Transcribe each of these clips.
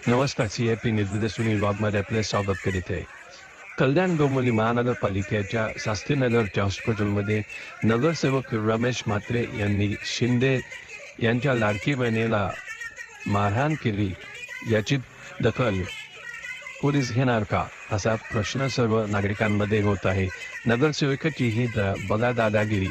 नमस्कार. CIP निर्देश सुनील वाघमारे आपले स्वागत करीत आहे. कल्याण डोंबिवली महानगरपालिकेच्या शास्त्रीनगरच्या हॉस्पिटलमध्ये नगरसेवक रमेश म्हात्रे यांनी शिंदे यांच्या लाडकी बहिणीला मारहाण केली. याची दखल पोलीस घेणार का, असा प्रश्न सर्व नागरिकांमध्ये होत आहे. नगरसेवकाची ही बघा दादागिरी.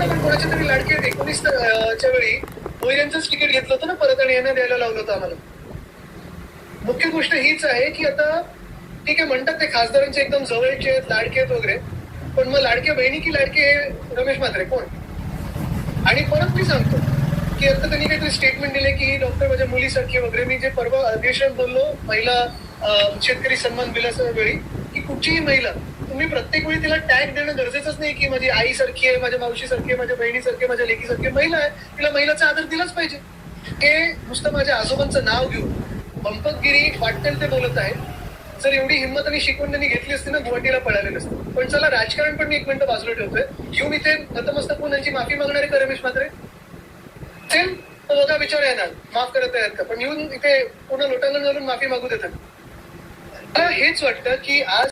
आपण कोणाच्या तरी लाडके 19 च्या वेळी भोईरांचंच तिकीट घेतलं होतं ना परत, आणि यांना द्यायला लावलं होतं आम्हाला. मुख्य गोष्ट हीच आहे की आता ठीक आहे, म्हणतात ते खासदारांचे एकदम जवळचे आहेत, लाडके आहेत वगैरे, पण मग लाडक्या बहिणी की लाडके रमेश म्हात्रे कोण? आणि परत मी सांगतो की आता त्यांनी काहीतरी स्टेटमेंट दिले की डॉक्टर माझ्या मुलीसारखी वगैरे. मी जे परवा अधिवेशनात बोललो महिला शेतकरी सन्मान दिल्याच्या वेळी, की कुठचीही महिला तुम्ही प्रत्येक वेळी तिला टॅग देणं गरजेचंच नाही की माझी आईसारखी आहे, माझ्या मावशीसारखी आहे, माझ्या बहिणीसारखी, माझ्या लेकीसारखी महिला आहे, तिला महिलाचा आदर दिलाच पाहिजे. हे नुसतं माझ्या आजोबांचं नाव घेऊन बंपकगिरी वाटेल ते बोलत आहे. जर एवढी हिंमत आणि शिकवण त्यांनी घेतली असती ना, गुवाहाटीला पळाले नसते. पण चला, राजकारण पण मी 1 मिनिटं बाजूला ठेवतोय. येऊन इथे नतमस्तक होऊन यांची माफी मागणारे का रमेश म्हात्रे? सेम बघा, विचार येणार माफ करत आहेत का, पण येऊन इथे पूर्ण लोटांगण घालून माफी मागू देतात. मला हेच वाटतं की आज